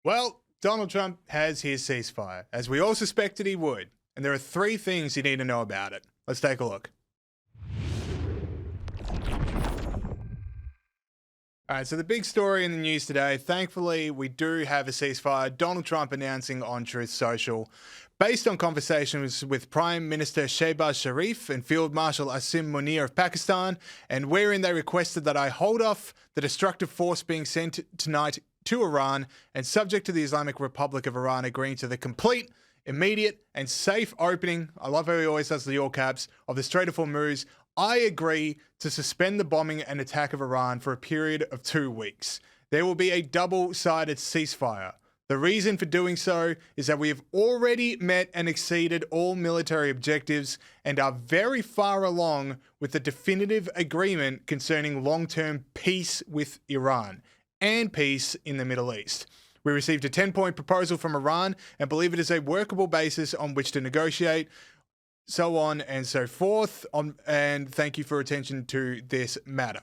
Well, Donald Trump has his ceasefire, as we all suspected he would. And there are three things you need to know about it. Let's take a look. All right, so the big story in the news today, thankfully, we do have a ceasefire. Donald Trump announcing on Truth Social, based on conversations with Prime Minister Shehbaz Sharif and Field Marshal Asim Munir of Pakistan, and wherein they requested that I hold off the destructive force being sent tonight to Iran, and subject to the Islamic Republic of Iran agreeing to the complete, immediate, and safe opening, I love how he always does the all caps, of the Strait of Hormuz, I agree to suspend the bombing and attack of Iran for a period of 2 weeks. There will be a double-sided ceasefire. The reason for doing so is that we have already met and exceeded all military objectives and are very far along with the definitive agreement concerning long-term peace with Iran and peace in the Middle East. We received a 10-point proposal from Iran and believe it is a workable basis on which to negotiate, so on and so forth, and thank you for attention to this matter.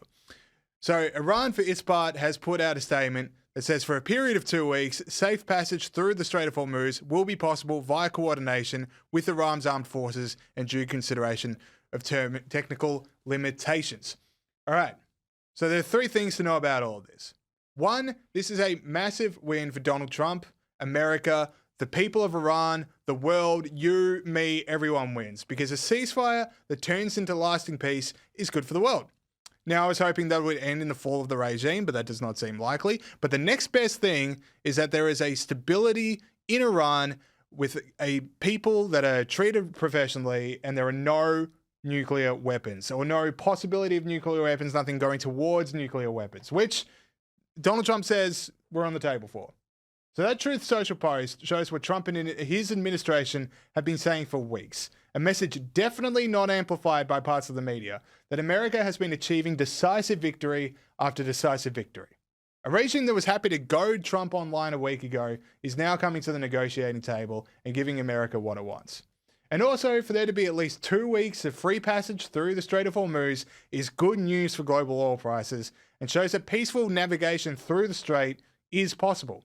So Iran, for its part, has put out a statement that says for a period of 2 weeks, safe passage through the Strait of Hormuz will be possible via coordination with Iran's armed forces and due consideration of technical limitations. All right, so there are three things to know about all of this. One, this is a massive win for Donald Trump, America, the people of Iran, the world, you, me, everyone wins. Because a ceasefire that turns into lasting peace is good for the world. Now, I was hoping that would end in the fall of the regime, but that does not seem likely. But the next best thing is that there is a stability in Iran with a people that are treated professionally, and there are no nuclear weapons, or no possibility of nuclear weapons, nothing going towards nuclear weapons, which Donald Trump says we're on the table for. So that Truth Social post shows what Trump and his administration have been saying for weeks. A message definitely not amplified by parts of the media, that America has been achieving decisive victory after decisive victory. A regime that was happy to goad Trump online a week ago is now coming to the negotiating table and giving America what it wants. And also, for there to be at least 2 weeks of free passage through the Strait of Hormuz is good news for global oil prices and shows that peaceful navigation through the strait is possible.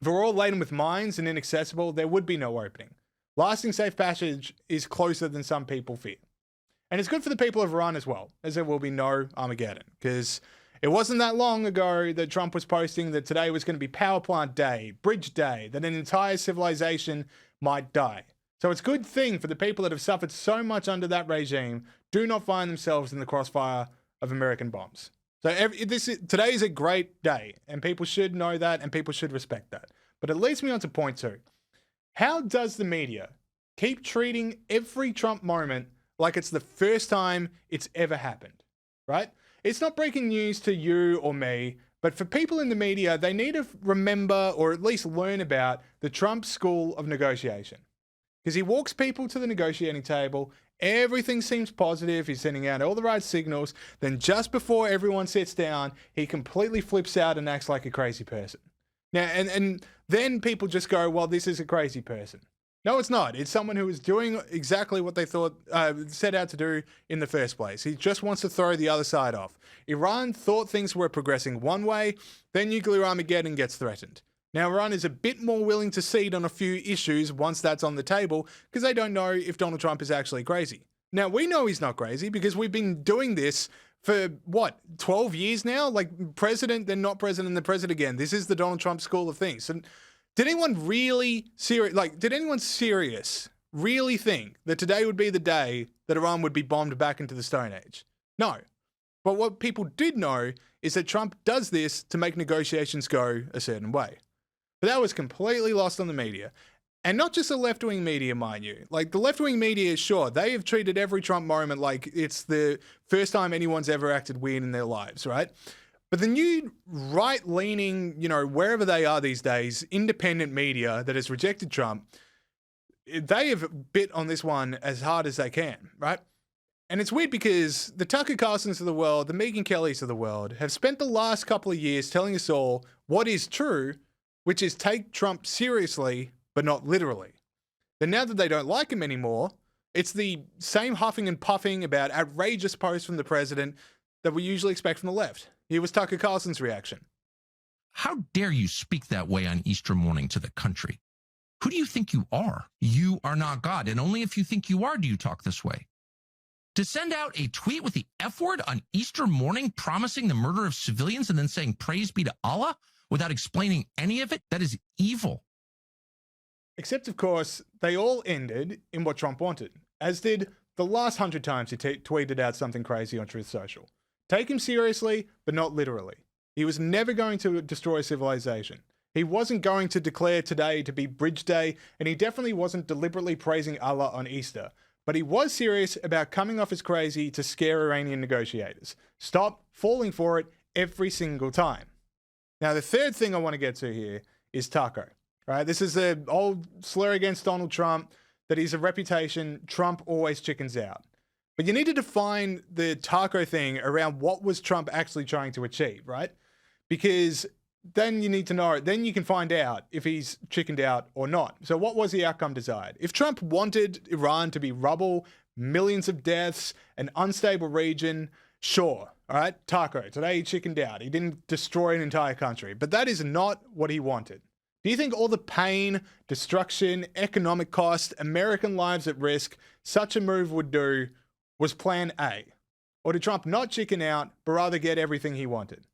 If we're all laden with mines and inaccessible, there would be no opening. Lasting safe passage is closer than some people fear. And it's good for the people of Iran as well, as there will be no Armageddon. Because it wasn't that long ago that Trump was posting that today was going to be power plant day, bridge day, that an entire civilization might die. So it's a good thing for the people that have suffered so much under that regime do not find themselves in the crossfire of American bombs. So today is a great day, and people should know that, and people should respect that. But it leads me on to point two. How does the media keep treating every Trump moment like it's the first time it's ever happened, right? It's not breaking news to you or me, but for people in the media, they need to remember or at least learn about the Trump school of negotiation. Because he walks people to the negotiating table, everything seems positive, he's sending out all the right signals, then just before everyone sits down, he completely flips out and acts like a crazy person. Now, and then people just go, well, this is a crazy person. No, it's not. It's someone who is doing exactly what they set out to do in the first place. He just wants to throw the other side off. Iran thought things were progressing one way, then nuclear Armageddon gets threatened. Now, Iran is a bit more willing to cede on a few issues once that's on the table because they don't know if Donald Trump is actually crazy. Now, we know he's not crazy because we've been doing this for, 12 years now? Like, president, then not president, then president again. This is the Donald Trump school of things. And did anyone really serious really think that today would be the day that Iran would be bombed back into the Stone Age? No. But what people did know is that Trump does this to make negotiations go a certain way. But that was completely lost on the media. And not just the left-wing media, mind you. Like, the left-wing media, sure, they have treated every Trump moment like it's the first time anyone's ever acted weird in their lives, right? But the new right-leaning, wherever they are these days, independent media that has rejected Trump, they have bit on this one as hard as they can, right? And it's weird because the Tucker Carlsons of the world, the Megyn Kellys of the world, have spent the last couple of years telling us all what is true, which is take Trump seriously, but not literally. Then now that they don't like him anymore, it's the same huffing and puffing about outrageous posts from the president that we usually expect from the left. Here was Tucker Carlson's reaction. How dare you speak that way on Easter morning to the country? Who do you think you are? You are not God, and only if you think you are do you talk this way. To send out a tweet with the F word on Easter morning promising the murder of civilians and then saying praise be to Allah without explaining any of it, that is evil. Except, of course, they all ended in what Trump wanted, as did the last 100 times he tweeted out something crazy on Truth Social. Take him seriously, but not literally. He was never going to destroy civilization. He wasn't going to declare today to be Bridge Day, and he definitely wasn't deliberately praising Allah on Easter. But he was serious about coming off as crazy to scare Iranian negotiators. Stop falling for it every single time. Now, the third thing I want to get to here is taco. Right? This is an old slur against Donald Trump that he's a reputation Trump always chickens out. But you need to define the taco thing around what was Trump actually trying to achieve, right? Because then you need to know, then you can find out if he's chickened out or not. So what was the outcome desired? If Trump wanted Iran to be rubble, millions of deaths, an unstable region, sure, all right, taco. Today he chickened out. He didn't destroy an entire country. But that is not what he wanted. Do you think all the pain, destruction, economic cost, American lives at risk such a move would do was plan A? Or did Trump not chicken out, but rather get everything he wanted?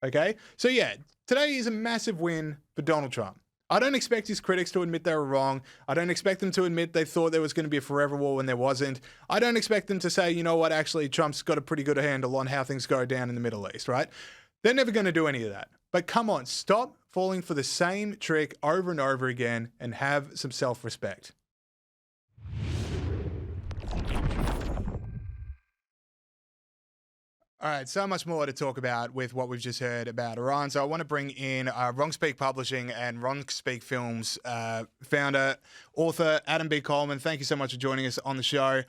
Okay? So yeah, today is a massive win for Donald Trump. I don't expect his critics to admit they were wrong. I don't expect them to admit they thought there was going to be a forever war when there wasn't. I don't expect them to say, you know what, actually, Trump's got a pretty good handle on how things go down in the Middle East, right? They're never going to do any of that. But come on, stop falling for the same trick over and over again and have some self-respect. All right, so much more to talk about with what we've just heard about Iran. So I want to bring in Wrong Speak Publishing and Wrong Speak Films founder, author Adam B. Coleman. Thank you so much for joining us on the show.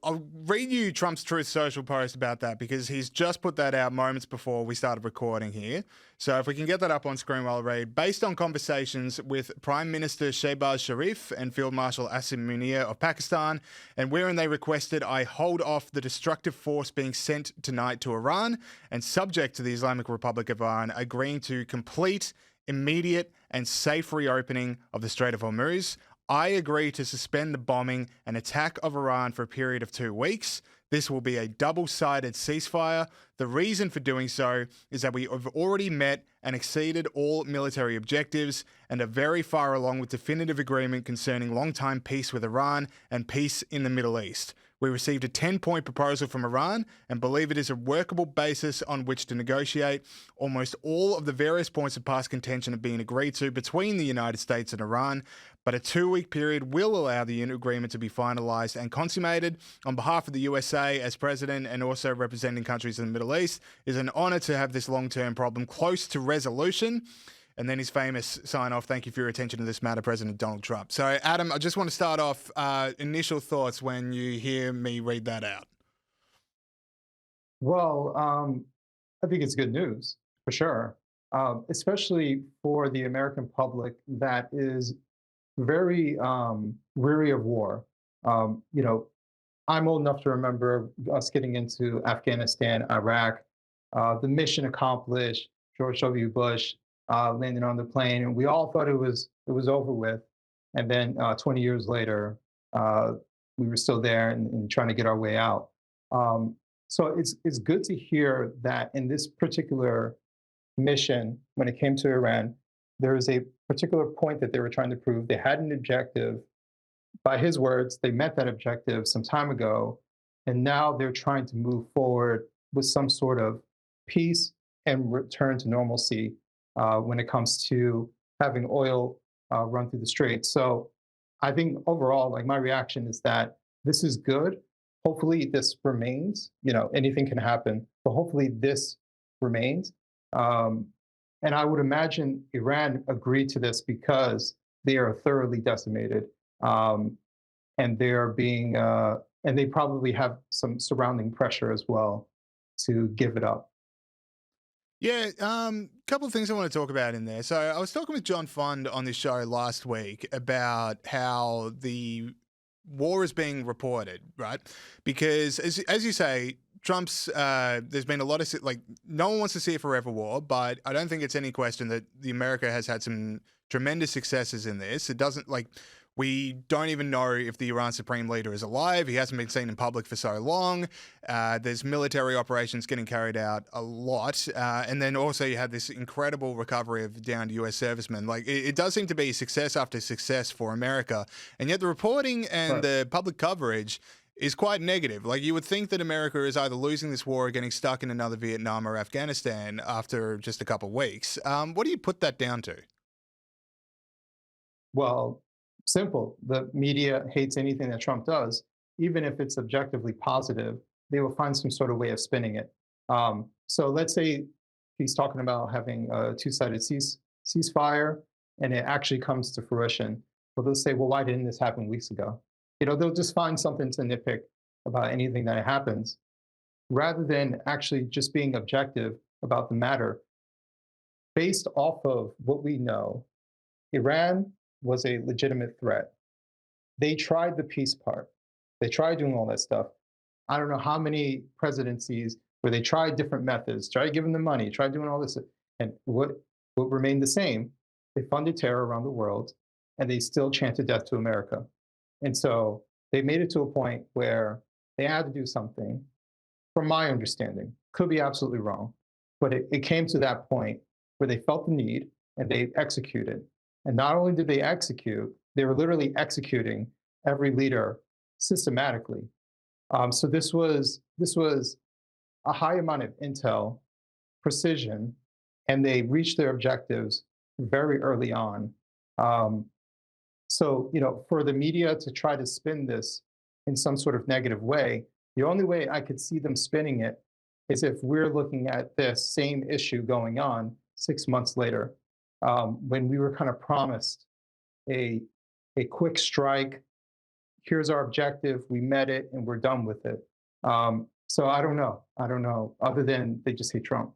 I'll read you Trump's Truth Social post about that because he's just put that out moments before we started recording here. So if we can get that up on screen while I read. Based on conversations with Prime Minister Shehbaz Sharif and Field Marshal Asim Munir of Pakistan, and wherein they requested I hold off the destructive force being sent tonight to Iran and subject to the Islamic Republic of Iran agreeing to complete, immediate and safe reopening of the Strait of Hormuz, I agree to suspend the bombing and attack of Iran for a period of 2 weeks. This will be a double-sided ceasefire. The reason for doing so is that we have already met and exceeded all military objectives and are very far along with definitive agreement concerning long-time peace with Iran and peace in the Middle East. We received a 10-point proposal from Iran and believe it is a workable basis on which to negotiate. Almost all of the various points of past contention have been agreed to between the United States and Iran, but a 2-week period will allow the agreement to be finalized and consummated. On behalf of the USA as president and also representing countries in the Middle East, it is an honor to have this long-term problem close to resolution. And then his famous sign-off, thank you for your attention to this matter, President Donald Trump. So, Adam, I just want to start off, initial thoughts when you hear me read that out. Well, I think it's good news, for sure, especially for the American public that is very weary of war. I'm old enough to remember us getting into Afghanistan, Iraq, the mission accomplished, George W. Bush landing on the plane, and we all thought it was over with. And then 20 years later, we were still there and trying to get our way out. So it's good to hear that in this particular mission, when it came to Iran, there was a particular point that they were trying to prove. They had an objective. By his words, they met that objective some time ago, and now they're trying to move forward with some sort of peace and return to normalcy when it comes to having oil run through the strait. So I think overall, like my reaction is that this is good. Hopefully this remains. Anything can happen, but hopefully this remains. And I would imagine Iran agreed to this because they are thoroughly decimated, and they're being, and they probably have some surrounding pressure as well to give it up. Yeah, couple of things I want to talk about in there. So I was talking with John Fund on this show last week about how the war is being reported, right? Because as you say, Trump's, there's been a lot of, like, no one wants to see a forever war, but I don't think it's any question that the America has had some tremendous successes in this. It doesn't, like, we don't even know if the Iran Supreme Leader is alive. He hasn't been seen in public for so long. There's military operations getting carried out a lot. And then also you had this incredible recovery of downed US servicemen. Like, it does seem to be success after success for America. And yet the reporting and the public coverage is quite negative. Like, you would think that America is either losing this war or getting stuck in another Vietnam or Afghanistan after just a couple of weeks. What do you put that down to? Well, simple. The media hates anything that Trump does, even if it's objectively positive. They will find some sort of way of spinning it. So let's say he's talking about having a two-sided ceasefire, and it actually comes to fruition. Well, they'll say, "Well, why didn't this happen weeks ago?" They'll just find something to nitpick about anything that happens, rather than actually just being objective about the matter. Based off of what we know, Iran was a legitimate threat. They tried the peace part. They tried doing all that stuff. I don't know how many presidencies where they tried different methods, tried giving them money, tried doing all this. And what remained the same? They funded terror around the world, and they still chanted death to America. And so they made it to a point where they had to do something, from my understanding. Could be absolutely wrong. But it came to that point where they felt the need and they executed. And not only did they execute, they were literally executing every leader systematically. So this was a high amount of intel, precision, and they reached their objectives very early on. So for the media to try to spin this in some sort of negative way, the only way I could see them spinning it is if we're looking at this same issue going on 6 months later, when we were kind of promised a quick strike. Here's our objective. We met it, and we're done with it. So I don't know. Other than they just hate Trump.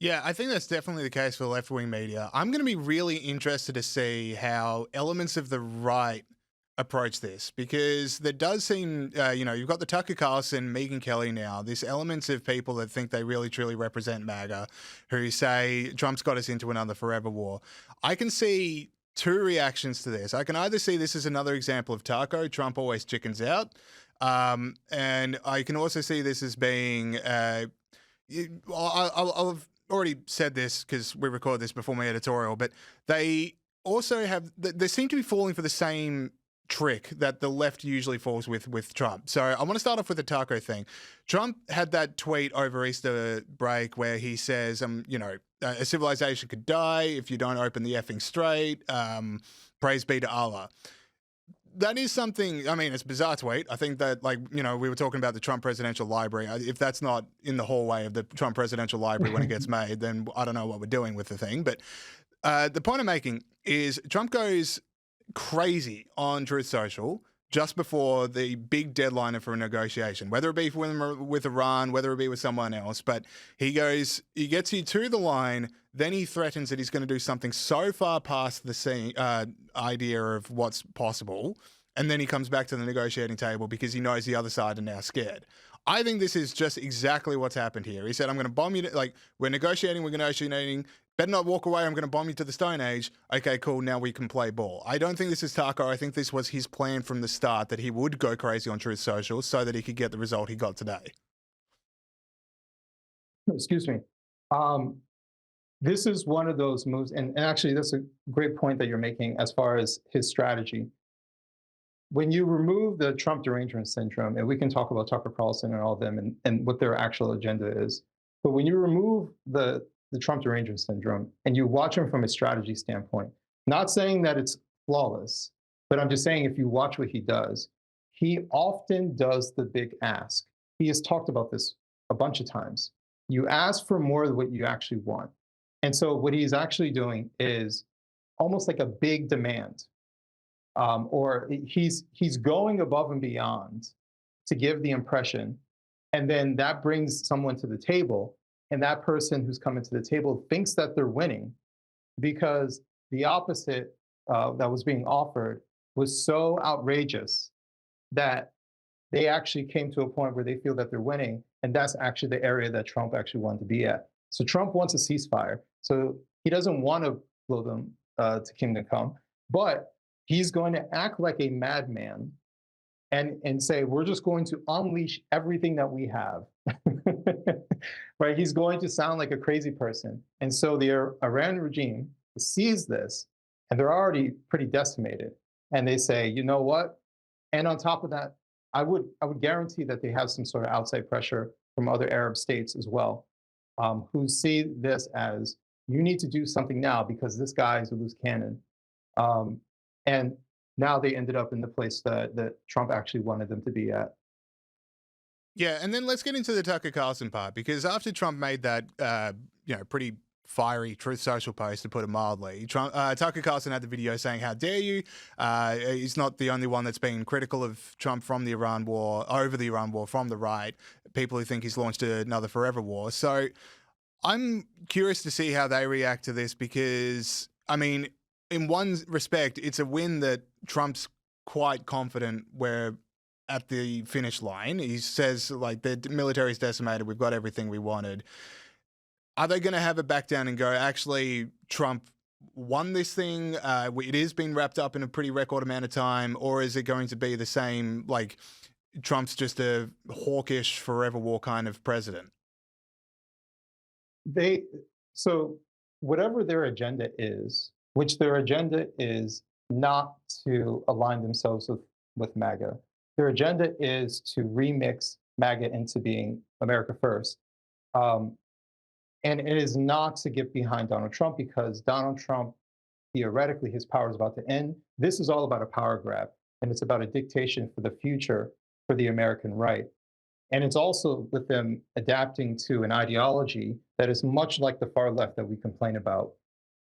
Yeah, I think that's definitely the case for left-wing media. I'm going to be really interested to see how elements of the right approach this, because there does seem, you've got the Tucker Carlson, Megyn Kelly now, this elements of people that think they really truly represent MAGA, who say Trump's got us into another forever war. I can see two reactions to this. I can either see this as another example of Taco, Trump always chickens out, and I can also see this as being, I've already said this because we record this before my editorial, but they also they seem to be falling for the same trick that the left usually falls with Trump. So I want to start off with the Taco thing. Trump had that tweet over Easter break where he says, a civilization could die if you don't open the effing strait. Praise be to Allah. That is something, I mean, it's a bizarre tweet. I think that, we were talking about the Trump Presidential Library. If that's not in the hallway of the Trump Presidential Library when it gets made, then I don't know what we're doing with the thing. But the point I'm making is Trump goes crazy on Truth Social just before the big deadline for a negotiation, whether it be with Iran, whether it be with someone else. But he gets you to the line, then he threatens that he's going to do something so far past the idea of what's possible, and then he comes back to the negotiating table because he knows the other side are now scared. I think this is just exactly what's happened here. He said, I'm going to bomb you. We're negotiating. Better not walk away. I'm going to bomb you to the Stone Age. Okay, cool. Now we can play ball. I don't think this is Taco. I think this was his plan from the start, that he would go crazy on Truth Social so that he could get the result he got today. Excuse me. This is one of those moves, and actually that's a great point that you're making as far as his strategy. When you remove the Trump derangement syndrome, and we can talk about Tucker Carlson and all of them and what their actual agenda is, but when you remove the Trump derangement syndrome and you watch him from a strategy standpoint, not saying that it's flawless, but I'm just saying if you watch what he does, he often does the big ask. He has talked about this a bunch of times. You ask for more than what you actually want. And so what he's actually doing is almost like a big demand. Or he's going above and beyond to give the impression, and then that brings someone to the table, and that person who's coming to the table thinks that they're winning because the opposite that was being offered was so outrageous that they actually came to a point where they feel that they're winning, And that's actually the area that Trump actually wanted to be at. So Trump wants a ceasefire. So he doesn't want to blow them to kingdom come, but he's going to act like a madman and say we're just going to unleash everything that we have. Right, he's going to sound like a crazy person. And so the Iran regime sees this, and they're already pretty decimated, and they say, you know what, and on top of that, I would guarantee that they have some sort of outside pressure from other Arab states as well, who see this as you need to do something now because this guy is a loose cannon. And now they ended up in the place that Trump actually wanted them to be at. Yeah, and then let's get into the Tucker Carlson part, because after Trump made that, pretty fiery Truth Social post, to put it mildly, Tucker Carlson had the video saying, "How dare you?" He's not the only one that's been critical of Trump from the Iran war, over the Iran war, from the right. People who think he's launched another forever war. So I'm curious to see how they react to this, because, I mean, in one respect, it's a win that Trump's quite confident we're at the finish line. He says, like, the military's decimated, we've got everything we wanted. Are they going to have a back down and go, actually, Trump won this thing? It has been wrapped up in a pretty record amount of time, or is it going to be the same, like, Trump's just a hawkish forever war kind of president? So whatever their agenda is, which their agenda is not to align themselves with MAGA. Their agenda is to remix MAGA into being America first. And it is not to get behind Donald Trump, because Donald Trump, theoretically, his power is about to end. This is all about a power grab, and it's about a dictation for the future for the American right. And it's also with them adapting to an ideology that is much like the far left that we complain about.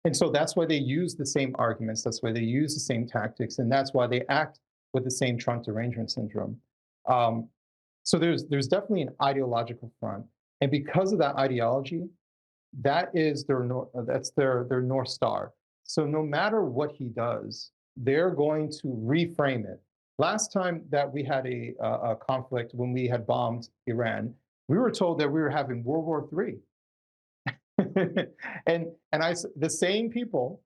And so that's why they use the same arguments, that's why they use the same tactics, and that's why they act with the same Trump derangement syndrome. So there's definitely an ideological front. And because of that ideology, that is that's their North Star. So no matter what he does, they're going to reframe it. Last time that we had a conflict, when we had bombed Iran, we were told that we were having World War III. The same people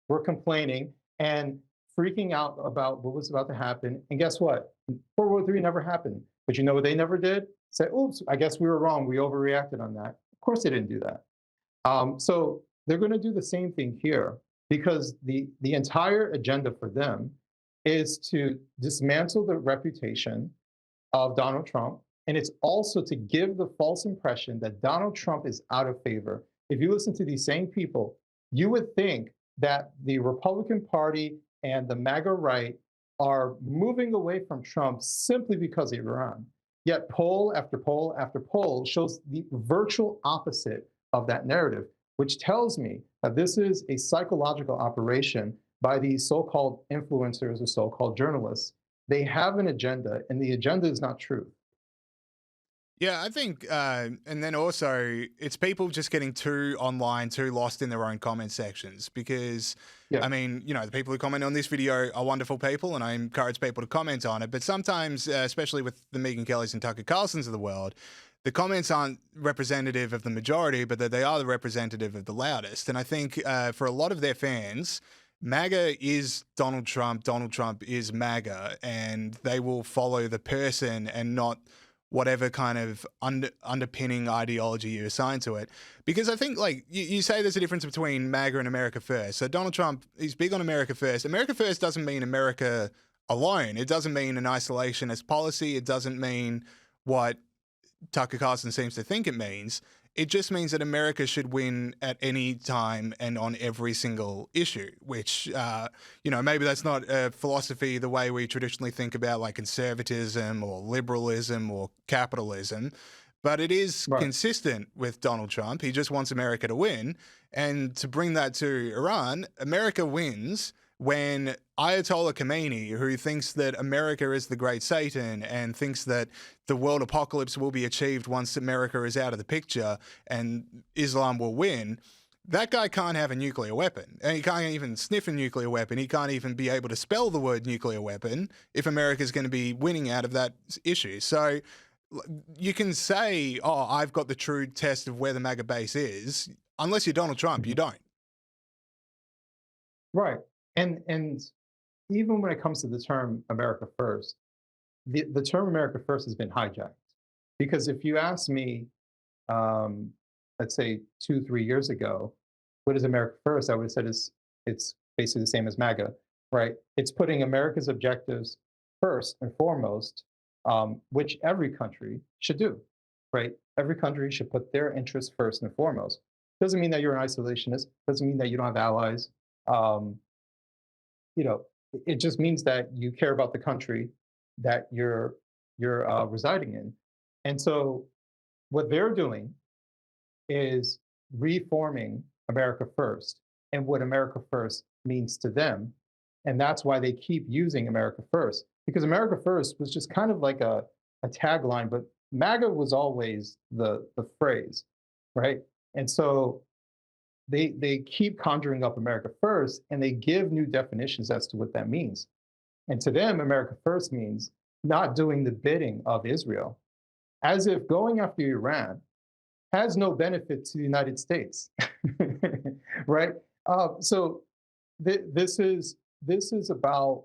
were complaining and freaking out about what was about to happen. And guess what? World War III never happened. But you know what they never did? Say, oops, I guess we were wrong. We overreacted on that. Of course they didn't do that. So they're going to do the same thing here, because the entire agenda for them is to dismantle the reputation of Donald Trump. And it's also to give the false impression that Donald Trump is out of favor. If you listen to these same people, you would think that the Republican Party and the MAGA right are moving away from Trump simply because of Iran. Yet poll after poll after poll shows the virtual opposite of that narrative, which tells me that this is a psychological operation by these so-called influencers or so-called journalists. They have an agenda, and the agenda is not truth. Yeah, I think, and then also it's people just getting too online, too lost in their own comment sections, because, Yeah. I mean, the people who comment on this video are wonderful people, and I encourage people to comment on it. But sometimes, especially with the Megyn Kellys and Tucker Carlsons of the world, the comments aren't representative of the majority, but that they are the representative of the loudest. And I think for a lot of their fans, MAGA is Donald Trump is MAGA, and they will follow the person and not whatever kind of underpinning ideology you assign to it. Because I think, like, you say there's a difference between MAGA and America First. So Donald Trump, he's big on America First. America First doesn't mean America alone. It doesn't mean an isolationist policy. It doesn't mean what Tucker Carlson seems to think it means. It just means that America should win at any time and on every single issue, which, maybe that's not a philosophy the way we traditionally think about, like, conservatism or liberalism or capitalism, but it is Right. consistent with Donald Trump. He just wants America to win. And to bring that to Iran, America wins when Ayatollah Khomeini, who thinks that America is the great Satan and thinks that the world apocalypse will be achieved once America is out of the picture and Islam will win, that guy can't have a nuclear weapon. And he can't even sniff a nuclear weapon. He can't even be able to spell the word nuclear weapon if America's going to be winning out of that issue. So You can say, "Oh, I've got the true test of where the MAGA base is." Unless you're Donald Trump, you don't. Right. And even when it comes to the term America First, the term America First has been hijacked. Because if you ask me, um, let's say 2, 3 years ago, what is America First? I would have said it's basically the same as MAGA, right? It's putting America's objectives first and foremost, which every country should do, right? Every country should put their interests first and foremost. Doesn't mean that you're an isolationist. Doesn't mean that you don't have allies. Um, you know, it just means that you care about the country that you're residing in. And so what they're doing is reforming America First and what America First means to them. And that's why they keep using America First, because America First was just kind of like a tagline, but MAGA was always the phrase, right? And so they keep conjuring up America First and they give new definitions as to what that means. And to them, America First means not doing the bidding of Israel, as if going after Iran has no benefit to the United States, right? So this is about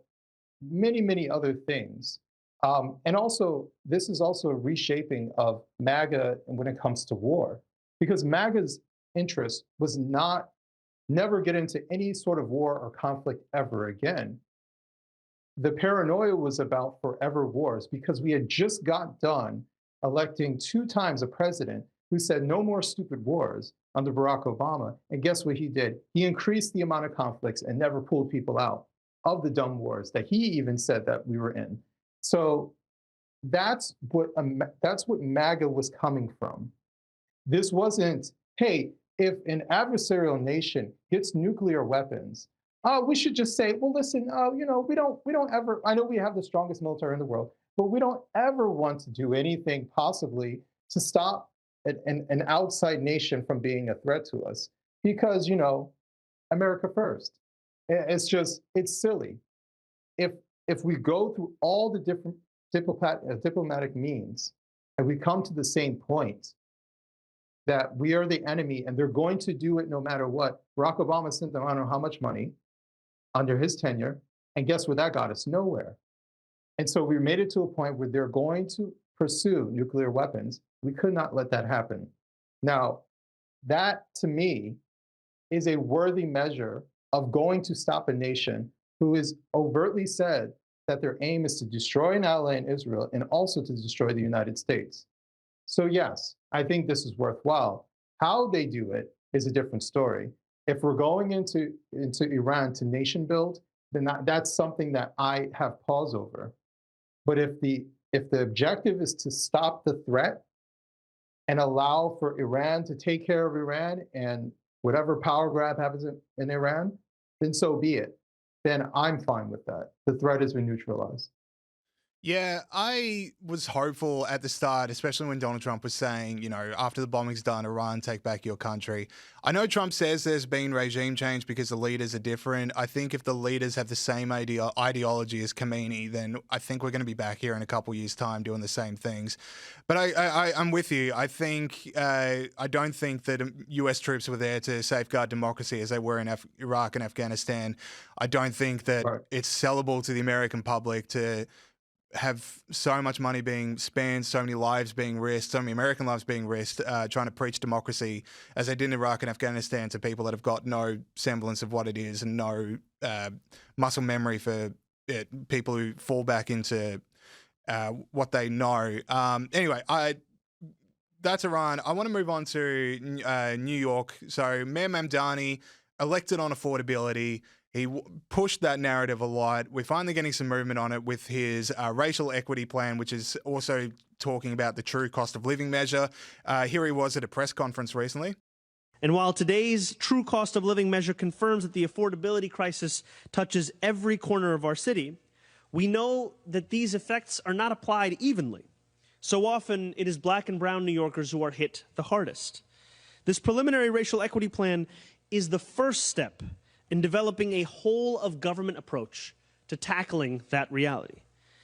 many other things, and also this is also a reshaping of MAGA when it comes to war, because MAGA's interest was not never get into any sort of war or conflict ever again. The paranoia was about forever wars because we had just got done electing 2 times a president who said no more stupid wars under Barack Obama. And guess what he did? He increased the amount of conflicts and never pulled people out of the dumb wars that he even said that we were in. So that's what MAGA was coming from. This wasn't, hey, if an adversarial nation gets nuclear weapons, we should just say, well, listen, we don't ever. I know we have the strongest military in the world, but we don't ever want to do anything possibly to stop an outside nation from being a threat to us, because America First. It's silly. If we go through all the different diplomatic means and we come to the same point that we are the enemy and they're going to do it no matter what. Barack Obama sent them I don't know how much money under his tenure, and guess where that got us? Nowhere. And so we made it to a point where they're going to pursue nuclear weapons. We could not let that happen. Now, that to me is a worthy measure of going to stop a nation who has overtly said that their aim is to destroy an ally in Israel and also to destroy the United States. So yes, I think this is worthwhile. How they do it is a different story. If we're going into Iran to nation build, then that's something that I have pause over. But if the objective is to stop the threat and allow for Iran to take care of Iran and whatever power grab happens in Iran, then so be it. Then I'm fine with that. The threat has been neutralized. Yeah, I was hopeful at the start, especially when Donald Trump was saying, after the bombing's done, Iran, take back your country. I know Trump says there's been regime change because the leaders are different. I think if the leaders have the same ideology as Khomeini, then I think we're going to be back here in a couple years' time doing the same things. But I'm with you. I think I don't think that U.S. troops were there to safeguard democracy as they were in Iraq and Afghanistan. I don't think that it's sellable to the American public to have so much money being spent, so many lives being risked, so many American lives being risked, trying to preach democracy as they did in Iraq and Afghanistan to people that have got no semblance of what it is and no muscle memory for it, people who fall back into what they know. Anyway, that's Iran. I want to move on to New York. So Mayor Mamdani, elected on affordability. He pushed that narrative a lot. We're finally getting some movement on it with his racial equity plan, which is also talking about the true cost of living measure. Here he was at a press conference recently. And while today's true cost of living measure confirms that the affordability crisis touches every corner of our city, we know that these effects are not applied evenly. So often, it is black and brown New Yorkers who are hit the hardest. This preliminary racial equity plan is the first step in developing a whole-of-government approach to tackling that reality.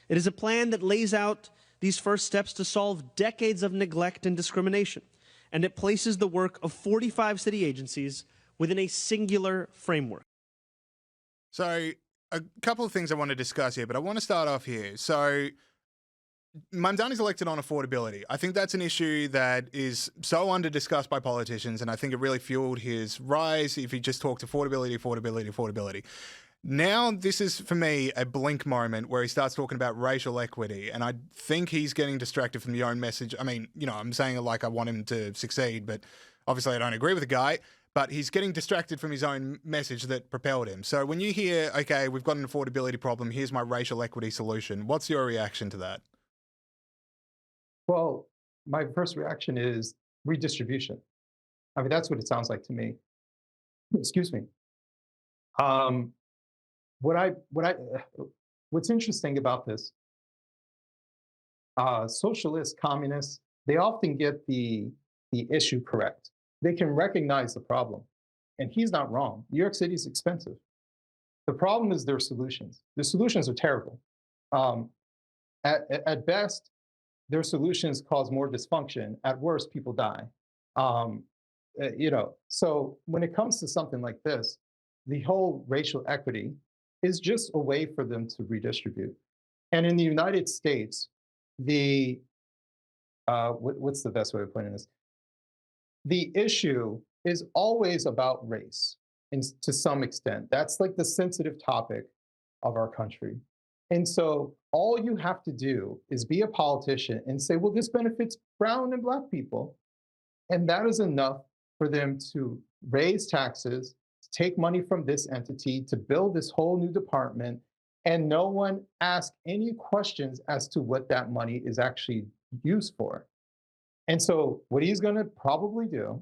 It is a plan that lays out these first steps to solve decades of neglect and discrimination, and it places the work of 45 city agencies within a singular framework. So, a couple of things I want to discuss here, but I want to start off here. So, Mamdani's elected on affordability. I think that's an issue that is so under-discussed by politicians, and I think it really fueled his rise if he just talked affordability. Now, this is, for me, a blink moment where he starts talking about racial equity, and I think he's getting distracted from the own message. I mean, I'm saying it like I want him to succeed, but obviously I don't agree with the guy, but he's getting distracted from his own message that propelled him. So when you hear, okay, we've got an affordability problem, here's my racial equity solution, what's your reaction to that? Well, my first reaction is redistribution. I mean, that's what it sounds like to me. Excuse me. Um, what's interesting about this, socialists, communists, they often get the issue correct. They can recognize the problem, and he's not wrong. New York City is expensive. The problem is their solutions. The solutions are terrible. At best, their solutions cause more dysfunction. At worst, people die. So when it comes to something like this, the whole racial equity is just a way for them to redistribute. And in the United States, what's the best way of putting this? The issue is always about race, and to some extent. That's like the sensitive topic of our country. And so all you have to do is be a politician and say, well, this benefits brown and black people. And that is enough for them to raise taxes, to take money from this entity, to build this whole new department. And no one asks any questions as to what that money is actually used for. And so what he's going to probably do,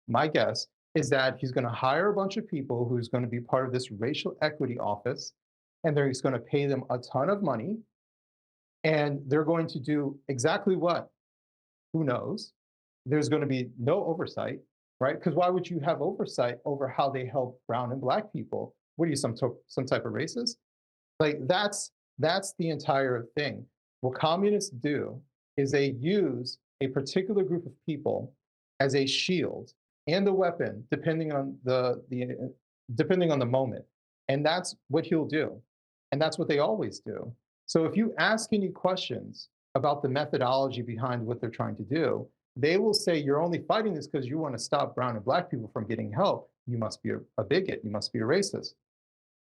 my guess, is that he's going to hire a bunch of people who's going to be part of this racial equity office, and he's going to pay them a ton of money, and they're going to do exactly what? Who knows? There's going to be no oversight, right? Because why would you have oversight over how they help brown and black people? What are you, some type of racist? Like that's the entire thing. What communists do is they use a particular group of people as a shield and a weapon, depending on the moment. And that's what he'll do. And that's what they always do. So if you ask any questions about the methodology behind what they're trying to do, they will say, you're only fighting this because you want to stop brown and black people from getting help. You must be a bigot. You must be a racist.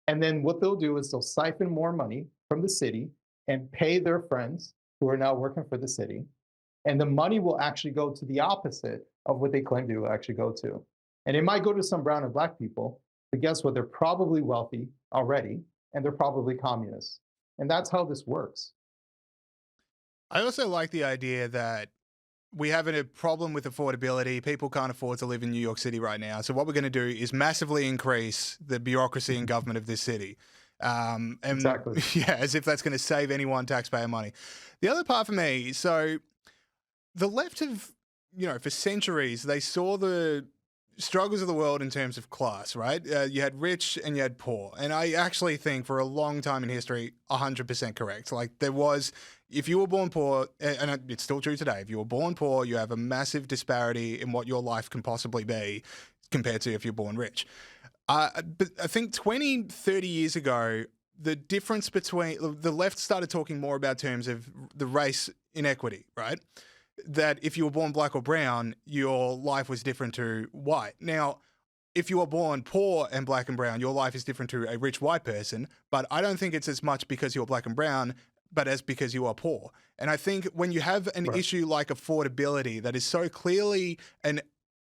And then what they'll do is they'll siphon more money from the city and pay their friends who are now working for the city. And the money will actually go to the opposite of what they claim to actually go to. And it might go to some brown and black people, but guess what? They're probably wealthy already, and they're probably communists. And that's how this works. I also like the idea that we have a problem with affordability. People can't afford to live in New York City right now. So what we're going to do is massively increase the bureaucracy and government of this city. And exactly. Yeah, as if that's going to save anyone taxpayer money. The other part for me, so the left have, for centuries, they saw the struggles of the world in terms of class, right? You had rich and you had poor. And I actually think for a long time in history, 100% correct. Like there was, if you were born poor, and it's still true today, if you were born poor, you have a massive disparity in what your life can possibly be compared to if you're born rich. But I think 20, 30 years ago, the difference between the left started talking more about terms of the race inequity, right? That if you were born black or brown, your life was different to white. Now, if you were born poor and black and brown, your life is different to a rich white person. But I don't think it's as much because you're black and brown, but as because you are poor. And I think when you have an issue like affordability that is so clearly an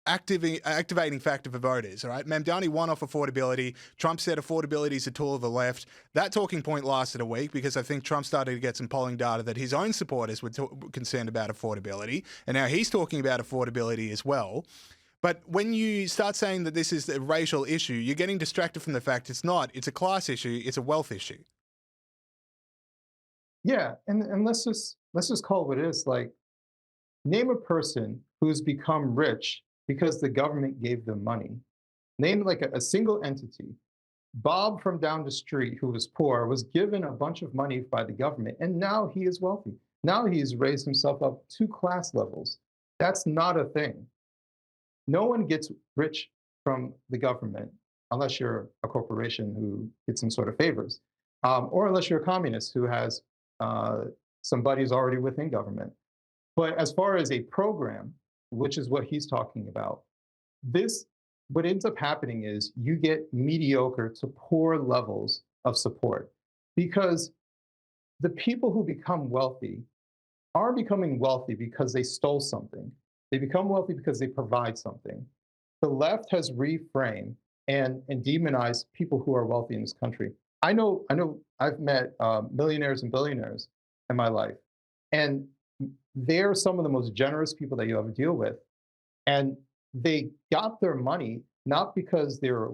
activating factor for voters, all right? Mamdani won off affordability. Trump said affordability is a tool of the left. That talking point lasted a week because I think Trump started to get some polling data that his own supporters were concerned about affordability. And now he's talking about affordability as well. But when you start saying that this is a racial issue, you're getting distracted from the fact it's not. It's a class issue. It's a wealth issue. Yeah, and let's just call it what it is. Like, name a person who's become rich because the government gave them money. Name like a single entity. Bob from down the street, who was poor, was given a bunch of money by the government, and now he is wealthy. Now he's raised himself up 2 class levels. That's not a thing. No one gets rich from the government unless you're a corporation who gets some sort of favors, or unless you're a communist who has uh, some buddies already within government. But as far as a program, which is what he's talking about, this what ends up happening is you get mediocre to poor levels of support because the people who become wealthy are becoming wealthy because they stole something. They become wealthy because they provide something. The left has reframed and demonized people who are wealthy in this country. I know, I've met millionaires and billionaires in my life, and they're some of the most generous people that you ever deal with. And they got their money not because their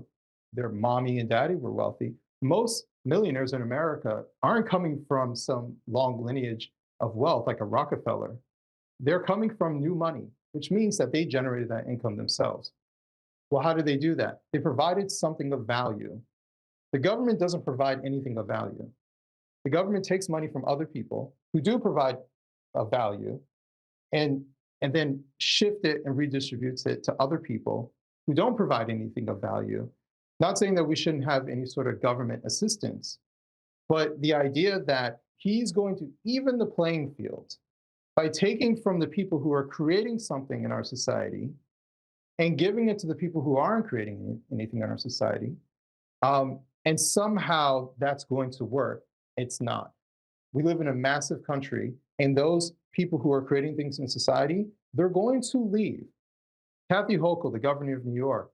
mommy and daddy were wealthy. Most millionaires in America aren't coming from some long lineage of wealth like a Rockefeller. They're coming from new money, which means that they generated that income themselves. Well, how did they do that? They provided something of value. The government doesn't provide anything of value. The government takes money from other people who do provide a value and and then shift it and redistributes it to other people who don't provide anything of value. Not saying that we shouldn't have any sort of government assistance, but the idea that he's going to even the playing field by taking from the people who are creating something in our society and giving it to the people who aren't creating anything in our society, and somehow that's going to work. It's not. We live in a massive country, and those people who are creating things in society, they're going to leave. Kathy Hochul, the governor of New York,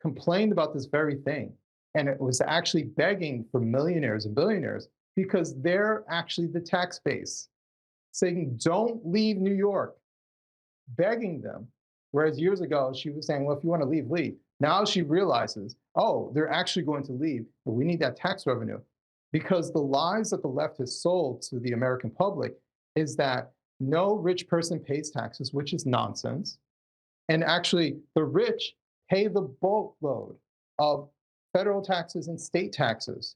complained about this very thing, and it was actually begging for millionaires and billionaires because they're actually the tax base, saying, don't leave New York, begging them. Whereas years ago, she was saying, well, if you want to leave, leave. Now she realizes, oh, they're actually going to leave, but we need that tax revenue. Because the lies that the left has sold to the American public is that no rich person pays taxes, which is nonsense. And actually, the rich pay the bulk load of federal taxes and state taxes.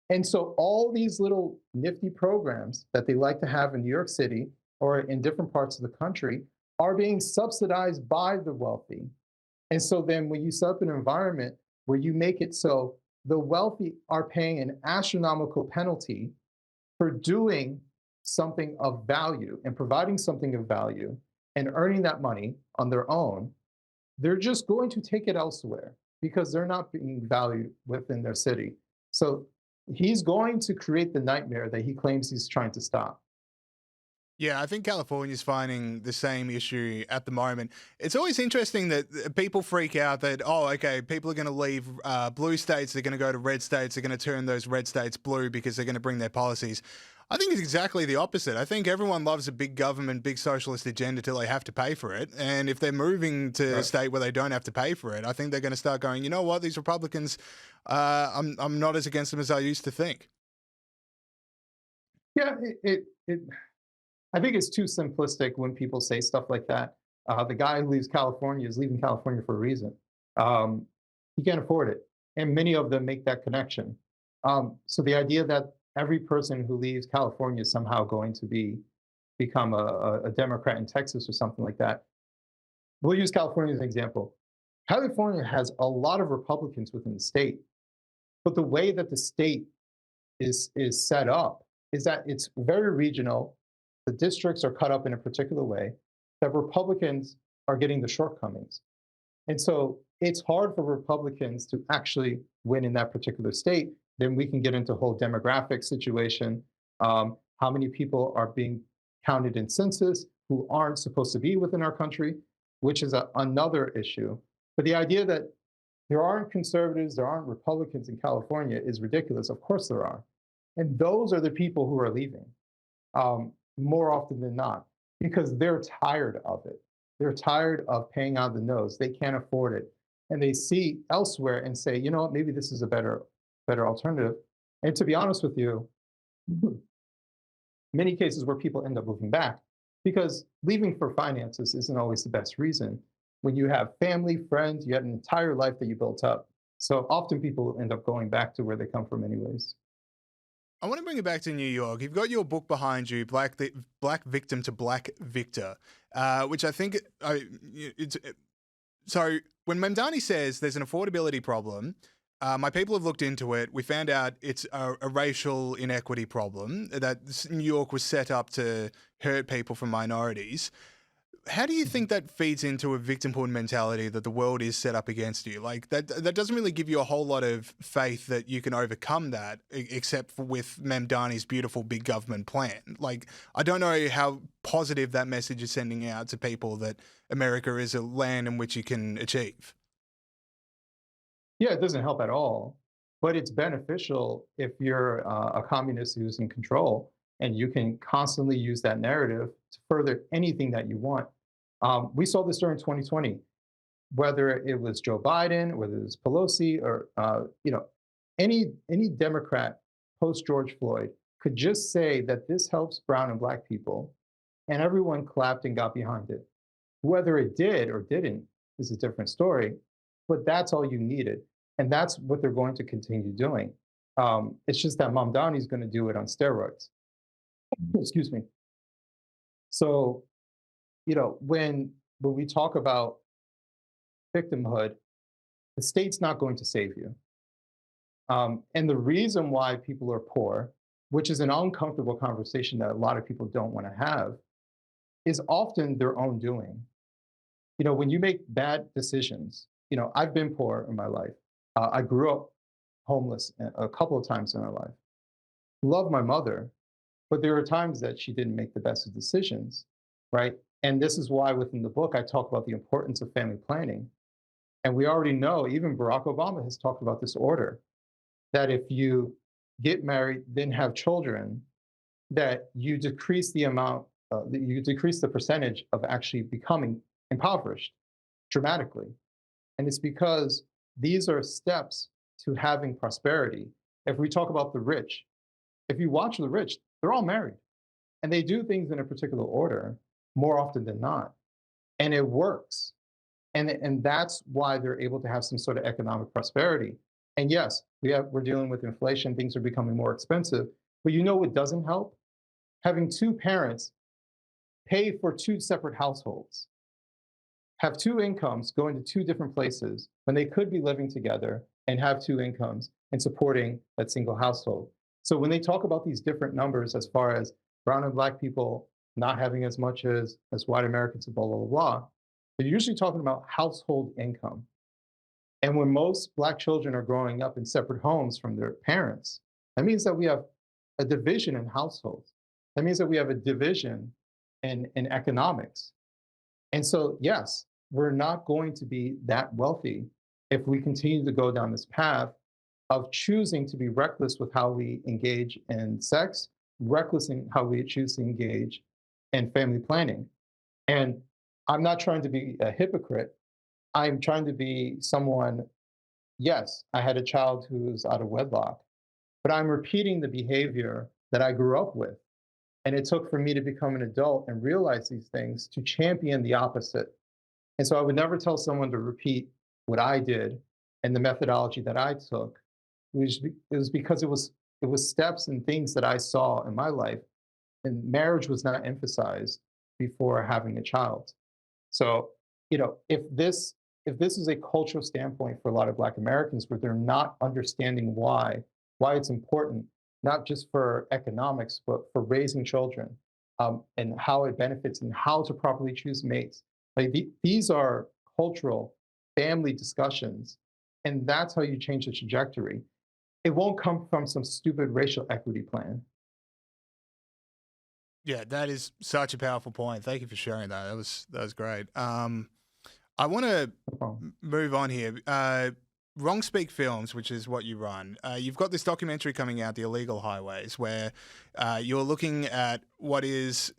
And so all these little nifty programs that they like to have in New York City or in different parts of the country are being subsidized by the wealthy. And so then when you set up an environment where you make it so the wealthy are paying an astronomical penalty for doing something of value and providing something of value and earning that money on their own, they're just going to take it elsewhere because they're not being valued within their city. So he's going to create the nightmare that he claims he's trying to stop. Yeah, I think California's finding the same issue at the moment. It's always interesting that people freak out that, oh, okay, people are going to leave blue states, they're going to go to red states, they're going to turn those red states blue because they're going to bring their policies. I think it's exactly the opposite. I think everyone loves a big government, big socialist agenda till they have to pay for it. And if they're moving to a state where they don't have to pay for it, I think they're going to start going, you know what, these Republicans, I'm not as against them as I used to think. Yeah, I think it's too simplistic when people say stuff like that. The guy who leaves California is leaving California for a reason. He can't afford it. And many of them make that connection. So the idea that every person who leaves California is somehow going to become a Democrat in Texas or something like that. We'll use California as an example. California has a lot of Republicans within the state, but the way that the state is set up is that it's very regional. The districts are cut up in a particular way that Republicans are getting the shortcomings. And so it's hard for Republicans to actually win in that particular state. Then we can get into a whole demographic situation. How many people are being counted in census who aren't supposed to be within our country, which is another issue. But the idea that there aren't conservatives, there aren't Republicans in California is ridiculous. Of course there are. And those are the people who are leaving more often than not because they're tired of it. They're tired of paying out the nose. They can't afford it. And they see elsewhere and say, you know what, maybe this is a better alternative. And to be honest with you, many cases where people end up moving back because leaving for finances isn't always the best reason. When you have family, friends, you had an entire life that you built up. So often people end up going back to where they come from anyways. I want to bring it back to New York. You've got your book behind you, Black Victim to Black Victor, which I think it's so when Mamdani says there's an affordability problem, my people have looked into it. We found out it's a racial inequity problem, that New York was set up to hurt people from minorities. How do you think that feeds into a victimhood mentality that the world is set up against you? Like that doesn't really give you a whole lot of faith that you can overcome that, except for with Mamdani's beautiful big government plan. Like, I don't know how positive that message is sending out to people that America is a land in which you can achieve. Yeah, it doesn't help at all, but it's beneficial if you're a communist who's in control and you can constantly use that narrative to further anything that you want. We saw this during 2020, whether it was Joe Biden, whether it was Pelosi, or any Democrat post George Floyd could just say that this helps brown and black people, and everyone clapped and got behind it. Whether it did or didn't is a different story, but that's all you needed. And that's what they're going to continue doing. It's just that Mamdani is going to do it on steroids. Excuse me. So, when we talk about victimhood, the state's not going to save you. And the reason why people are poor, which is an uncomfortable conversation that a lot of people don't want to have, is often their own doing. When you make bad decisions, I've been poor in my life. I grew up homeless a couple of times in my life. Love my mother, but there were times that she didn't make the best of decisions, right? And this is why within the book, I talk about the importance of family planning. And we already know, even Barack Obama has talked about this order, that if you get married, then have children, that you decrease the amount, that you decrease the percentage of actually becoming impoverished dramatically. And it's because these are steps to having prosperity. If we talk about the rich, if you watch the rich, they're all married and they do things in a particular order more often than not. And it works. And that's why they're able to have some sort of economic prosperity. And yes, we're dealing with inflation, things are becoming more expensive. But you know what doesn't help? Having two parents pay for two separate households, have two incomes going to two different places when they could be living together and have two incomes and supporting that single household. So when they talk about these different numbers as far as brown and black people not having as much as white Americans, blah, blah, blah, blah, they're usually talking about household income. And when most black children are growing up in separate homes from their parents, that means that we have a division in households. That means that we have a division in economics. And so, yes, we're not going to be that wealthy if we continue to go down this path of choosing to be reckless with how we engage in sex, reckless in how we choose to engage in family planning. And I'm not trying to be a hypocrite. I'm trying to be someone, yes, I had a child who's out of wedlock, but I'm repeating the behavior that I grew up with. And it took for me to become an adult and realize these things to champion the opposite. And so I would never tell someone to repeat what I did and the methodology that I took. It was because it was steps and things that I saw in my life, and marriage was not emphasized before having a child. So, if this is a cultural standpoint for a lot of Black Americans where they're not understanding why it's important, not just for economics, but for raising children, and how it benefits and how to properly choose mates. Like these are cultural family discussions, and that's how you change the trajectory. It won't come from some stupid racial equity plan. Yeah, that is such a powerful point. Thank you for sharing that. That was great. I want to move on here. Wrong Speak Films, which is what you run. You've got this documentary coming out, The Illegal Highways, where you're looking at what is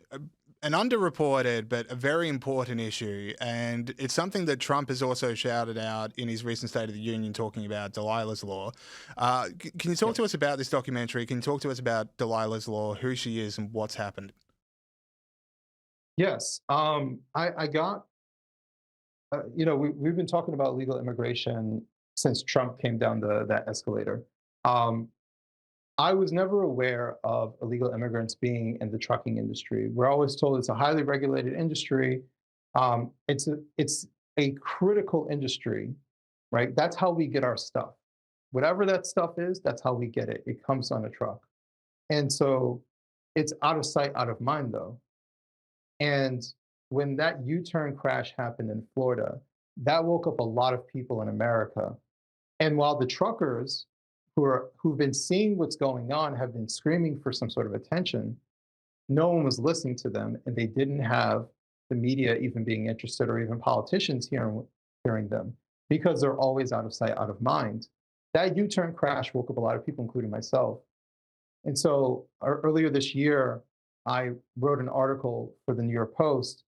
an underreported but a very important issue, and it's something that Trump has also shouted out in his recent State of the Union, talking about Delilah's Law. Can you talk to us about this documentary? Can you talk to us about Delilah's Law, who she is, and what's happened? Yes, I got. We've been talking about legal immigration since Trump came down that escalator. I was never aware of illegal immigrants being in the trucking industry. We're always told it's a highly regulated industry. It's a critical industry, right? That's how we get our stuff. Whatever that stuff is, that's how we get it. It comes on a truck. And so it's out of sight, out of mind, though. And when that U-turn crash happened in Florida, that woke up a lot of people in America. And while the truckers who've been seeing what's going on have been screaming for some sort of attention, no one was listening to them, and they didn't have the media even being interested or even politicians hearing them because they're always out of sight, out of mind. That U-turn crash woke up a lot of people, including myself. And so earlier this year, I wrote an article for the New York Post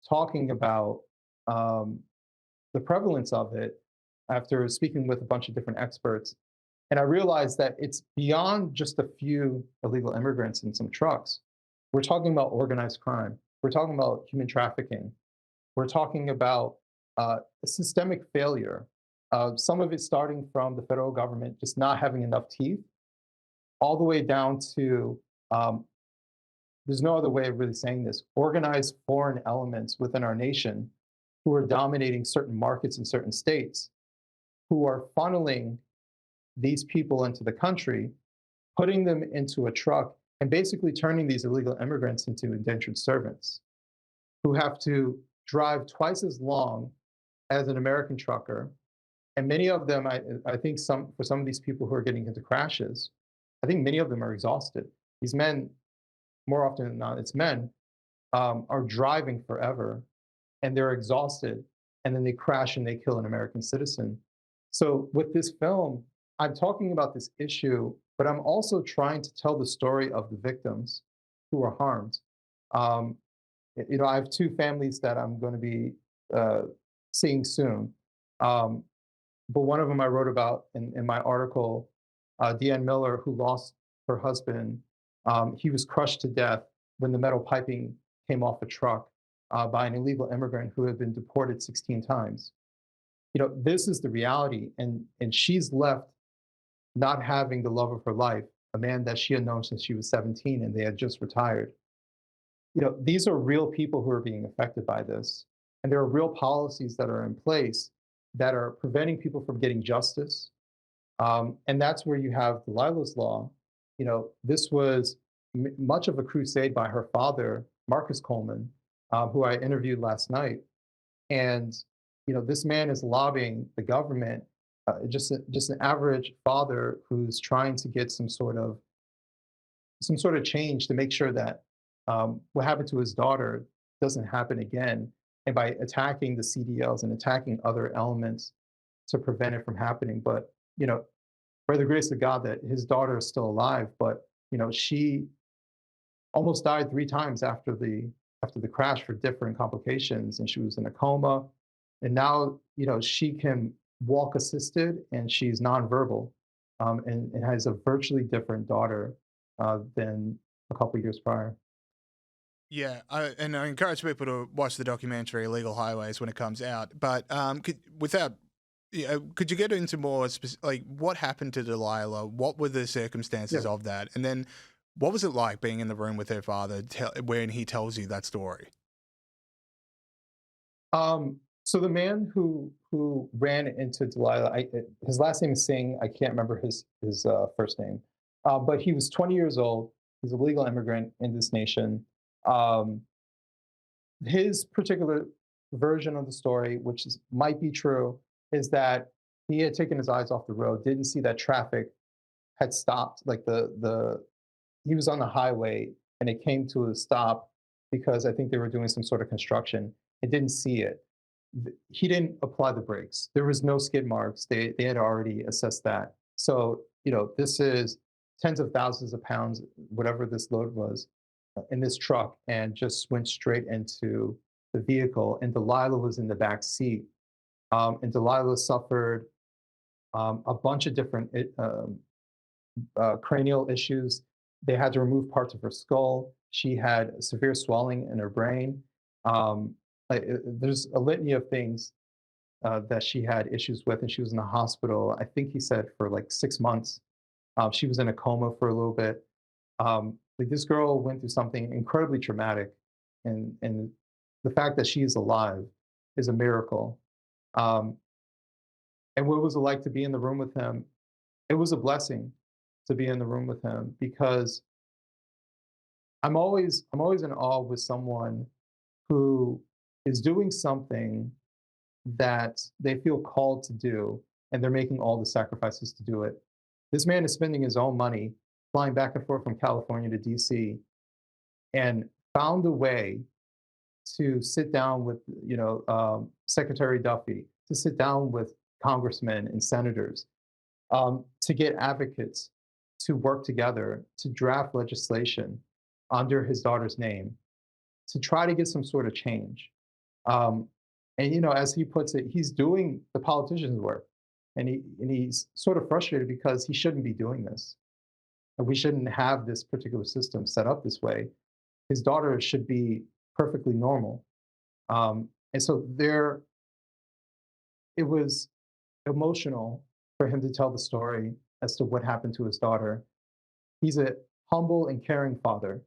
talking about um, the prevalence of it after speaking with a bunch of different experts. And I realized that it's beyond just a few illegal immigrants in some trucks. We're talking about organized crime. We're talking about human trafficking. We're talking about systemic failure. Some of it starting from the federal government just not having enough teeth, all the way down to there's no other way of really saying this organized foreign elements within our nation who are dominating certain markets in certain states, who are funneling these people into the country, putting them into a truck, and basically turning these illegal immigrants into indentured servants who have to drive twice as long as an American trucker. And many of them, I think for some of these people who are getting into crashes, I think many of them are exhausted. These men, more often than not, it's men, are driving forever and they're exhausted, and then they crash and they kill an American citizen. So with this film, I'm talking about this issue, but I'm also trying to tell the story of the victims who were harmed. Um, I have two families that I'm going to be uh, seeing soon. Um, but one of them I wrote about in my article, Deanne Miller, who lost her husband. He was crushed to death when the metal piping came off a truck by an illegal immigrant who had been deported 16 times. This is the reality, and she's left not having the love of her life, a man that she had known since she was 17, and they had just retired. These are real people who are being affected by this, and there are real policies that are in place that are preventing people from getting justice. And that's where you have Delilah's Law. This was much of a crusade by her father, Marcus Coleman, who I interviewed last night. And this man is lobbying the government, just an average father who's trying to get some sort of change to make sure that what happened to his daughter doesn't happen again. And by attacking the CDLs and attacking other elements to prevent it from happening. But by the grace of God, that his daughter is still alive, but she almost died 3 times after the crash for different complications, and she was in a coma. And now she can walk assisted, and she's nonverbal, and has a virtually different daughter than a couple years prior. Yeah, and I encourage people to watch the documentary "Illegal Highways" when it comes out. But could you get into more like what happened to Delilah? What were the Yeah. circumstances of that? And then what was it like being in the room with her father when he tells you that story? So the man who ran into Delilah, his last name is Singh. I can't remember his first name, but he was 20 years old. He's a legal immigrant in this nation. Um, his particular version of the story, might be true, is that he had taken his eyes off the road, didn't see that traffic had stopped. Like he was on the highway and it came to a stop because I think they were doing some sort of construction. It didn't see it. He didn't apply the brakes. There was no skid marks. They had already assessed that. So this is tens of thousands of pounds, whatever this load was, in this truck, and just went straight into the vehicle. And Delilah was in the back seat. And Delilah suffered a bunch of different cranial issues. They had to remove parts of her skull. She had severe swelling in her brain. There's a litany of things that she had issues with, and she was in the hospital. I think he said for like 6 months. She was in a coma for a little bit. Like this girl went through something incredibly traumatic, and the fact that she is alive is a miracle. Um, and what was it like to be in the room with him? It was a blessing to be in the room with him because I'm always in awe with someone who is doing something that they feel called to do, and they're making all the sacrifices to do it. This man is spending his own money flying back and forth from California to DC and found a way to sit down with, Secretary Duffy, to sit down with congressmen and senators, to get advocates to work together to draft legislation under his daughter's name to try to get some sort of change. Um, and as he puts it, he's doing the politician's work, and he's sort of frustrated because he shouldn't be doing this, and we shouldn't have this particular system set up this way. His daughter should be perfectly normal, and so it was emotional for him to tell the story as to what happened to his daughter. He's a humble and caring father,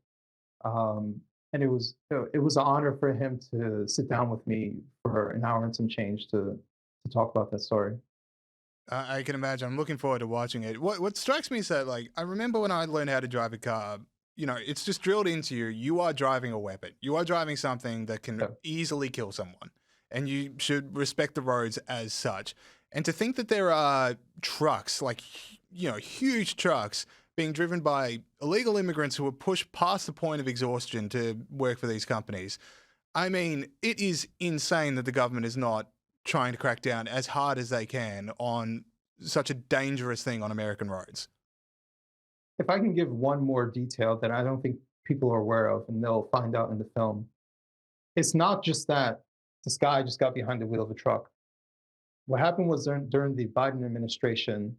and it was an honor for him to sit down with me for an hour and some change to talk about that story. I can imagine. I'm looking forward to watching it. What strikes me is that, like, I remember when I learned how to drive a car. It's just drilled into you. You are driving a weapon. You are driving something that can Yeah. easily kill someone, and you should respect the roads as such. And to think that there are trucks, like huge trucks, being driven by illegal immigrants who are pushed past the point of exhaustion to work for these companies. I mean, it is insane that the government is not trying to crack down as hard as they can on such a dangerous thing on American roads. If I can give one more detail that I don't think people are aware of, and they'll find out in the film, it's not just that this guy just got behind the wheel of a truck. What happened was during the Biden administration,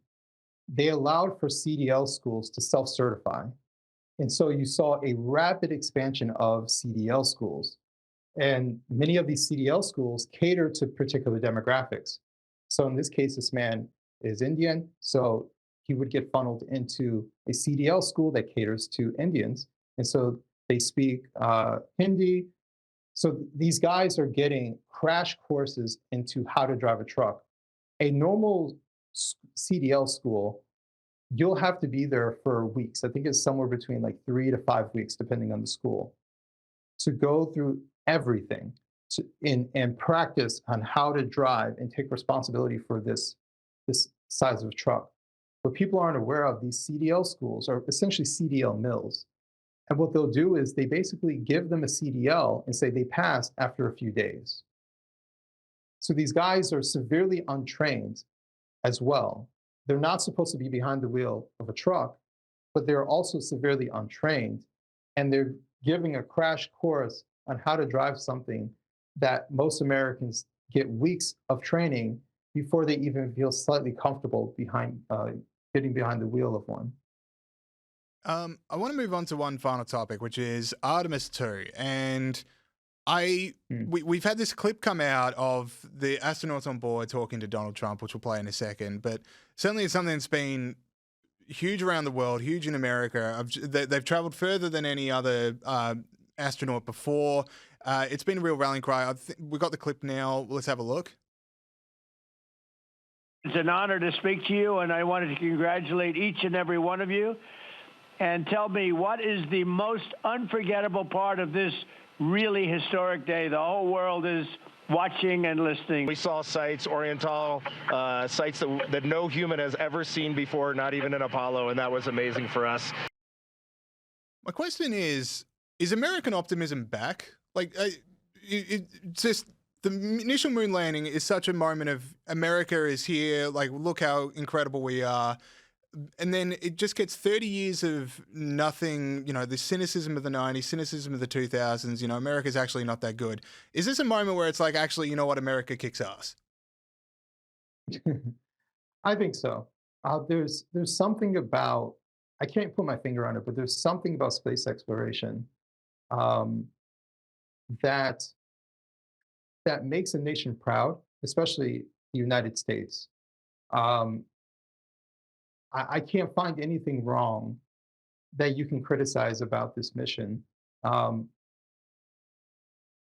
they allowed for CDL schools to self certify. And so you saw a rapid expansion of CDL schools. And many of these CDL schools cater to particular demographics. So in this case, this man is Indian. So he would get funneled into a CDL school that caters to Indians. And so they speak Hindi. So these guys are getting crash courses into how to drive a truck. A normal CDL school, you'll have to be there for weeks. I think it's somewhere between like 3 to 5 weeks, depending on the school, to go through everything and practice on how to drive and take responsibility for this size of truck. What people aren't aware of, these CDL schools are essentially CDL mills. And what they'll do is they basically give them a CDL and say they passed after a few days. So these guys are severely untrained as well. They're not supposed to be behind the wheel of a truck, but they're also severely untrained. And they're giving a crash course on how to drive something that most Americans get weeks of training before they even feel slightly comfortable getting behind the wheel of one. I want to move on to one final topic, which is Artemis II. And I Mm. we've had this clip come out of the astronauts on board talking to Donald Trump, which we'll play in a second. But certainly it's something that's been huge around the world, huge in America. They've traveled further than any other astronaut before. It's been a real rallying cry. We got the clip now. Let's have a look. It's an honor to speak to you, and I wanted to congratulate each and every one of you. And tell me, what is the most unforgettable part of this really historic day? The whole world is watching and listening. We saw sights, Oriental sights that no human has ever seen before, not even in Apollo, and that was amazing for us. My question is American optimism back? Like, it's just the initial moon landing is such a moment of America is here. Like, look how incredible we are. And then it just gets 30 years of nothing, the cynicism of the 90s, cynicism of the 2000s, America's actually not that good. Is this a moment where it's like, actually, you know what, America kicks ass? I think so. There's something about, I can't put my finger on it, but there's something about space exploration um, that that makes a nation proud, especially the United States. Um, I can't find anything wrong that you can criticize about this mission. Um,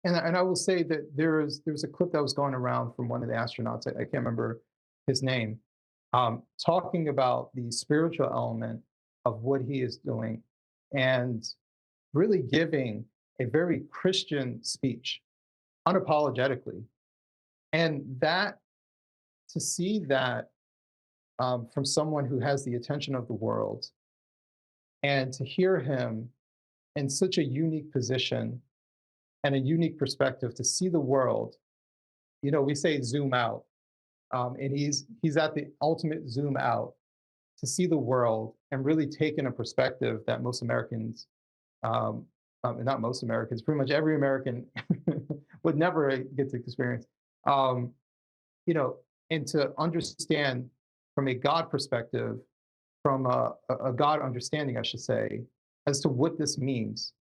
and I will say that there's a clip that was going around from one of the astronauts. I can't remember his name, talking about the spiritual element of what he is doing, and really giving a very Christian speech, unapologetically. And that to see that from someone who has the attention of the world, and to hear him in such a unique position and a unique perspective to see the world. You know, we say zoom out, and he's at the ultimate zoom out to see the world and really take in a perspective that most Americans, not most Americans, pretty much every American would never get to experience. Um, you know, and to understand from a God perspective, from a God understanding, I should say, as to what this means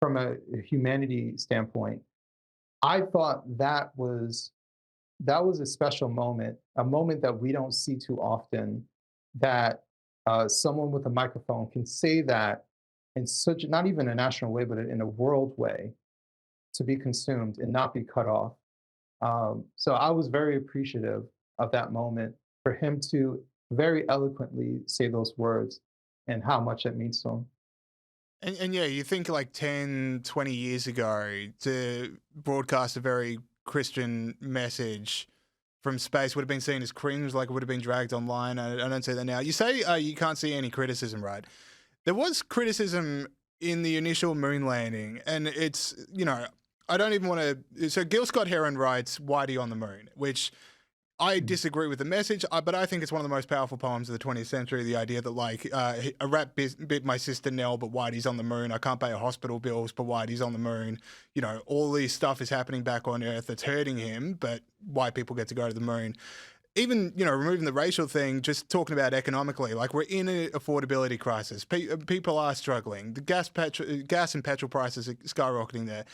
from a humanity standpoint. I thought that was a special moment, a moment that we don't see too often. That someone with a microphone can say that in such not even a national way, but in a world way, to be consumed and not be cut off. So I was very appreciative of that moment for him to very eloquently say those words and how much that means to him. And yeah, you think like 10, 20 years ago to broadcast a very Christian message from space would have been seen as cringe, like it would have been dragged online. I don't see that now. You say you can't see any criticism, right? There was criticism in the initial moon landing, and it's, you know, I don't even want to. So Gil Scott Heron writes Whitey on the Moon, which I disagree with the message, but I think it's one of the most powerful poems of the 20th century. The idea that, like, a rat bit my sister Nell, but Whitey's on the moon. I can't pay her hospital bills, but Whitey's on the moon. You know, all this stuff is happening back on Earth that's hurting him, but white people get to go to the moon. Even, you know, removing the racial thing, just talking about economically, like we're in an affordability crisis. People are struggling. The gas and petrol prices are skyrocketing there.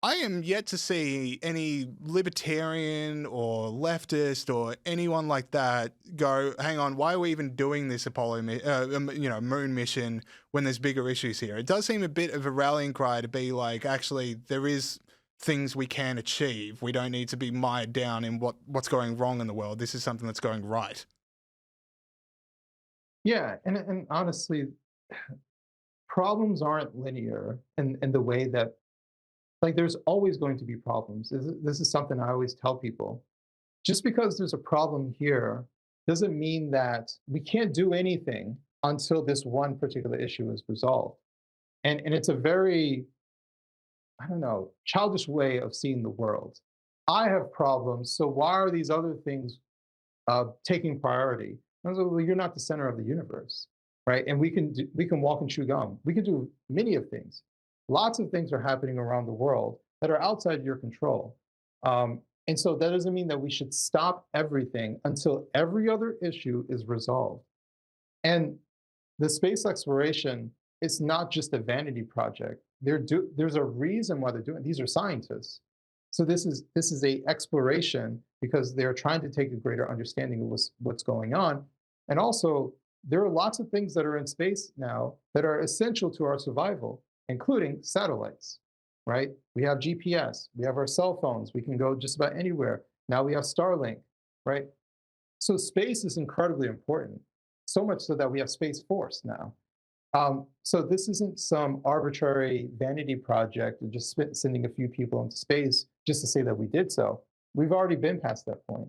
I am yet to see any libertarian or leftist or anyone like that go, hang on, why are we even doing this moon mission when there's bigger issues here? It does seem a bit of a rallying cry to be like, actually, there is things we can achieve. We don't need to be mired down in what's going wrong in the world. This is something that's going right. Yeah, and honestly, problems aren't linear in the way that, like, there's always going to be problems. This is something I always tell people. Just because there's a problem here doesn't mean that we can't do anything until this one particular issue is resolved. And it's a very, I don't know, childish way of seeing the world. I have problems, so why are these other things taking priority? I was like, well, you're not the center of the universe, right? And we can walk and chew gum. We can do many of things. Lots of things are happening around the world that are outside your control. And so that doesn't mean that we should stop everything until every other issue is resolved. And the space exploration is not just a vanity project. There's a reason why they're doing it. These are scientists. So this is a exploration because they're trying to take a greater understanding of what's going on. And also, there are lots of things that are in space now that are essential to our survival, including satellites, right? We have GPS, we have our cell phones, we can go just about anywhere. Now we have Starlink, right? So space is incredibly important, so much so that we have Space Force now. So this isn't some arbitrary vanity project of just sending a few people into space just to say that we did so. We've already been past that point.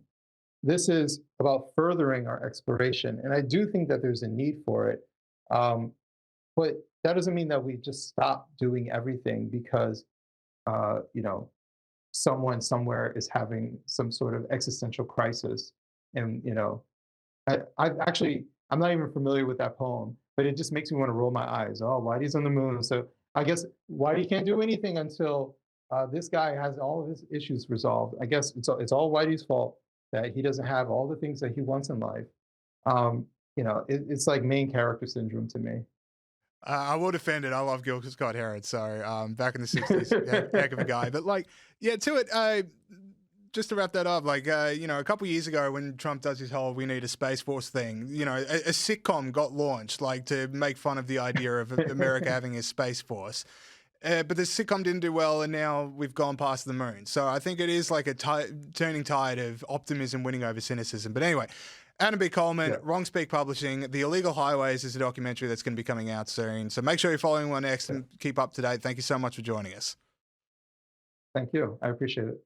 This is about furthering our exploration, and I do think that there's a need for it. But that doesn't mean that we just stop doing everything because, you know, someone somewhere is having some sort of existential crisis. And, you know, I'm not even familiar with that poem, but it just makes me want to roll my eyes. Oh, Whitey's on the moon. So I guess Whitey can't do anything until this guy has all of his issues resolved. I guess it's all Whitey's fault that he doesn't have all the things that he wants in life. You know, it's like main character syndrome to me. I will defend it. I love Gil Scott Heron. So back in the 60s, heck of a guy. But like, yeah, to it, just to wrap that up, like, a couple years ago when Trump does his whole "we need a space force" thing, a sitcom got launched, like, to make fun of the idea of America having a space force. But the sitcom didn't do well, and now we've gone past the moon. So I think it is like a turning tide of optimism winning over cynicism. But anyway, Adam B. Coleman, Wrong Speak Publishing. The Illegal Highways is a documentary that's going to be coming out soon. So make sure you're following One Next and keep up to date. Thank you so much for joining us. Thank you. I appreciate it.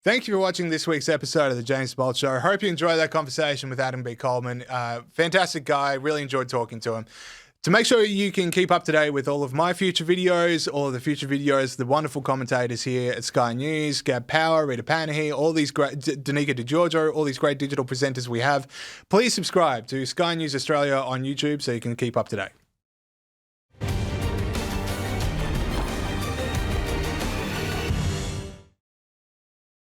Thank you for watching this week's episode of the James Bolt Show. I hope you enjoyed that conversation with Adam B. Coleman. Fantastic guy. Really enjoyed talking to him. To make sure you can keep up to date with all of my future videos, all of the future videos, the wonderful commentators here at Sky News, Gab Power, Rita Panahi, all these great, Danica DiGiorgio, all these great digital presenters we have, please subscribe to Sky News Australia on YouTube so you can keep up to date.